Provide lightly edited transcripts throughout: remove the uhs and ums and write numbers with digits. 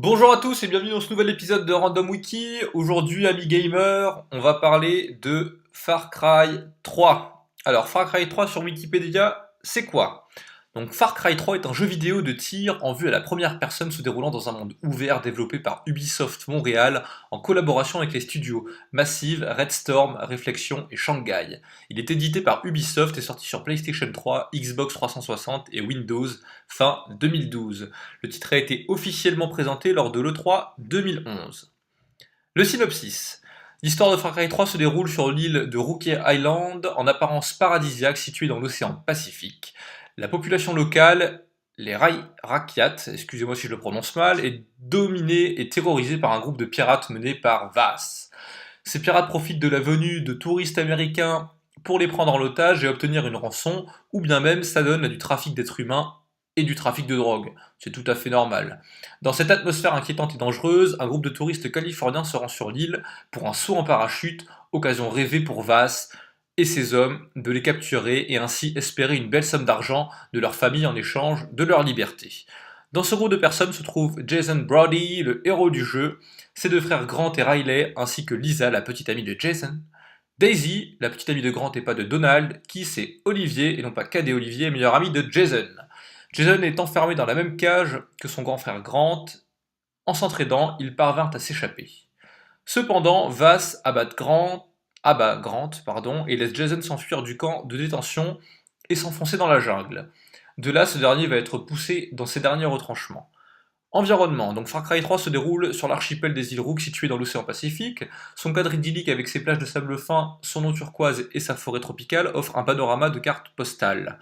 Bonjour à tous et bienvenue dans ce nouvel épisode de Random Wiki. Aujourd'hui, amis gamers, on va parler de Far Cry 3. Alors, Far Cry 3 sur Wikipédia, c'est quoi? Donc, Far Cry 3 est un jeu vidéo de tir en vue à la première personne se déroulant dans un monde ouvert développé par Ubisoft Montréal en collaboration avec les studios Massive, Red Storm, Reflection et Shanghai. Il est édité par Ubisoft et sorti sur PlayStation 3, Xbox 360 et Windows fin 2012. Le titre a été officiellement présenté lors de l'E3 2011. Le synopsis. L'histoire de Far Cry 3 se déroule sur l'île de Rookie Island, en apparence paradisiaque située dans l'océan Pacifique. La population locale, les Rakyat, excusez-moi si je le prononce mal, est dominée et terrorisée par un groupe de pirates mené par Vaas. Ces pirates profitent de la venue de touristes américains pour les prendre en otage et obtenir une rançon, ou bien même s'adonnent à du trafic d'êtres humains et du trafic de drogue. C'est tout à fait normal. Dans cette atmosphère inquiétante et dangereuse, un groupe de touristes californiens se rend sur l'île pour un saut en parachute, occasion rêvée pour Vaas et ses hommes de les capturer et ainsi espérer une belle somme d'argent de leur famille en échange de leur liberté. Dans ce groupe de personnes se trouve Jason Brody, le héros du jeu, ses deux frères Grant et Riley, ainsi que Lisa, la petite amie de Jason, Daisy, la petite amie de Grant et pas de Donald, qui c'est Olivier, et non pas Cadet Olivier, meilleur ami de Jason. Jason est enfermé dans la même cage que son grand frère Grant. En s'entraidant, ils parvinrent à s'échapper. Cependant, Vaas abat Grant et laisse Jason s'enfuir du camp de détention et s'enfoncer dans la jungle. De là, ce dernier va être poussé dans ses derniers retranchements. Environnement. Donc Far Cry 3 se déroule sur l'archipel des îles Rook situé dans l'océan Pacifique. Son cadre idyllique avec ses plages de sable fin, son eau turquoise et sa forêt tropicale offre un panorama de cartes postales.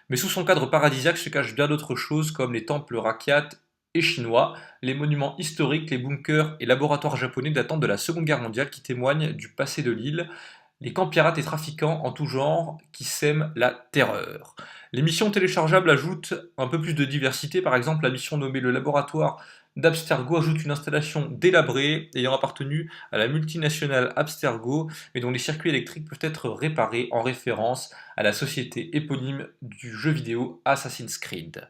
Mais sous son cadre paradisiaque se cachent bien d'autres choses comme les temples rakyat et chinois, les monuments historiques, les bunkers et laboratoires japonais datant de la Seconde Guerre mondiale qui témoignent du passé de l'île, les camps pirates et trafiquants en tout genre qui sèment la terreur. Les missions téléchargeables ajoutent un peu plus de diversité, par exemple la mission nommée le laboratoire d'Abstergo ajoute une installation délabrée ayant appartenu à la multinationale Abstergo, mais dont les circuits électriques peuvent être réparés en référence à la société éponyme du jeu vidéo Assassin's Creed.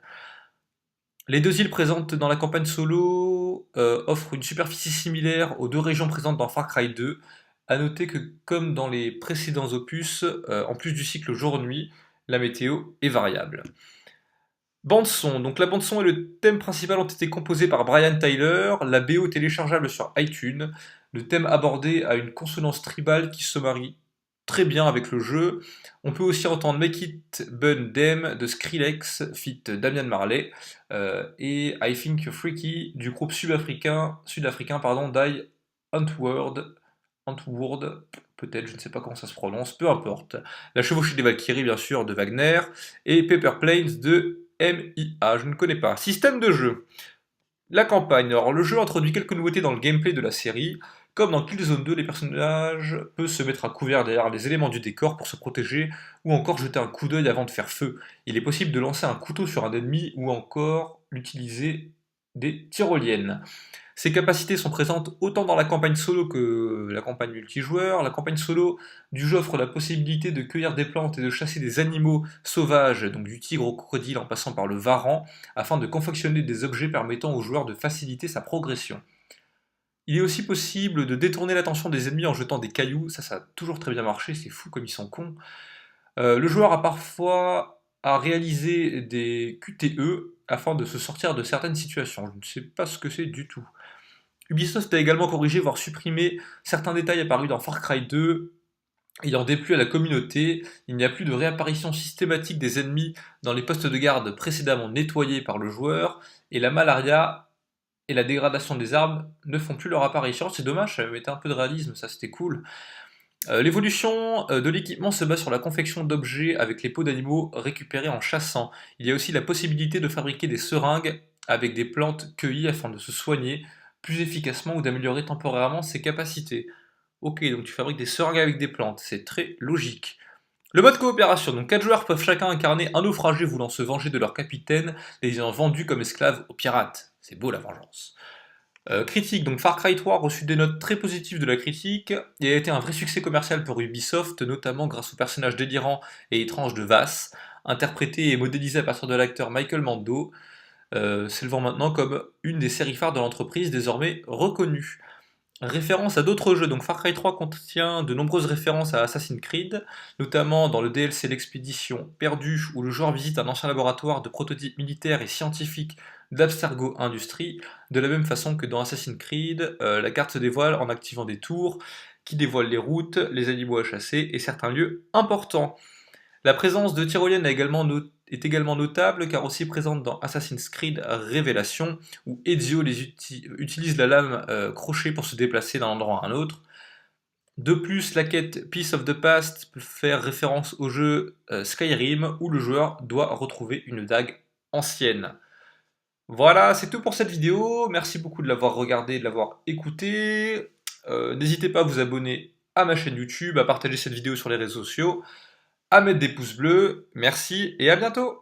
Les deux îles présentes dans la campagne solo offrent une superficie similaire aux deux régions présentes dans Far Cry 2. A noter que, comme dans les précédents opus, en plus du cycle jour-nuit, la météo est variable. Bande son. Donc la bande son et le thème principal ont été composés par Brian Tyler. La BO est téléchargeable sur iTunes. Le thème abordé a une consonance tribale qui se marie très bien avec le jeu. On peut aussi entendre Make It Bun Dem de Skrillex feat Damian Marley et I Think You're Freaky du groupe sud-africain Die Antwoord, peut-être, je ne sais pas comment ça se prononce, peu importe. La chevauchée des Valkyries, bien sûr, de Wagner, et Paper Planes de MIA, je ne connais pas. Système de jeu. La campagne. Alors, le jeu introduit quelques nouveautés dans le gameplay de la série. Comme dans Killzone 2, les personnages peuvent se mettre à couvert derrière les éléments du décor pour se protéger, ou encore jeter un coup d'œil avant de faire feu. Il est possible de lancer un couteau sur un ennemi, ou encore d'utiliser des tyroliennes. Ces capacités sont présentes autant dans la campagne solo que la campagne multijoueur. La campagne solo du jeu offre la possibilité de cueillir des plantes et de chasser des animaux sauvages, donc du tigre au crocodile en passant par le varan, afin de confectionner des objets permettant au joueur de faciliter sa progression. Il est aussi possible de détourner l'attention des ennemis en jetant des cailloux, ça a toujours très bien marché, c'est fou comme ils sont cons. Le joueur a parfois à réaliser des QTE afin de se sortir de certaines situations, je ne sais pas ce que c'est du tout. Ubisoft a également corrigé voire supprimé certains détails apparus dans Far Cry 2 ayant déplu à la communauté. Il n'y a plus de réapparition systématique des ennemis dans les postes de garde précédemment nettoyés par le joueur, et la malaria et la dégradation des arbres ne font plus leur apparition. C'est dommage, ça mettait un peu de réalisme, ça c'était cool. L'évolution de l'équipement se base sur la confection d'objets avec les peaux d'animaux récupérés en chassant. Il y a aussi la possibilité de fabriquer des seringues avec des plantes cueillies afin de se soigner plus efficacement ou d'améliorer temporairement ses capacités. Ok, donc tu fabriques des seringues avec des plantes, c'est très logique. Le mode coopération, donc 4 joueurs peuvent chacun incarner un naufragé voulant se venger de leur capitaine, les ayant vendus comme esclaves aux pirates. C'est beau la vengeance. Critique, donc Far Cry 3 a reçu des notes très positives de la critique et a été un vrai succès commercial pour Ubisoft, notamment grâce au personnage délirant et étrange de Vaas, interprété et modélisé à partir de l'acteur Michael Mando. s'élevant maintenant comme une des séries phares de l'entreprise désormais reconnue. Référence à d'autres jeux, donc Far Cry 3 contient de nombreuses références à Assassin's Creed, notamment dans le DLC L'expédition perdue, où le joueur visite un ancien laboratoire de prototypes militaires et scientifiques d'Abstergo Industries, de la même façon que dans Assassin's Creed, la carte se dévoile en activant des tours qui dévoilent les routes, les animaux à chasser et certains lieux importants. La présence de tyroliennes est également notable car aussi présente dans Assassin's Creed Révélation où Ezio utilise la lame crochet pour se déplacer d'un endroit à un autre. De plus, la quête Piece of the Past peut faire référence au jeu Skyrim où le joueur doit retrouver une dague ancienne. Voilà, c'est tout pour cette vidéo. Merci beaucoup de l'avoir regardé, de l'avoir écouté. N'hésitez pas à vous abonner à ma chaîne YouTube, à partager cette vidéo sur les réseaux sociaux, à mettre des pouces bleus. Merci et à bientôt!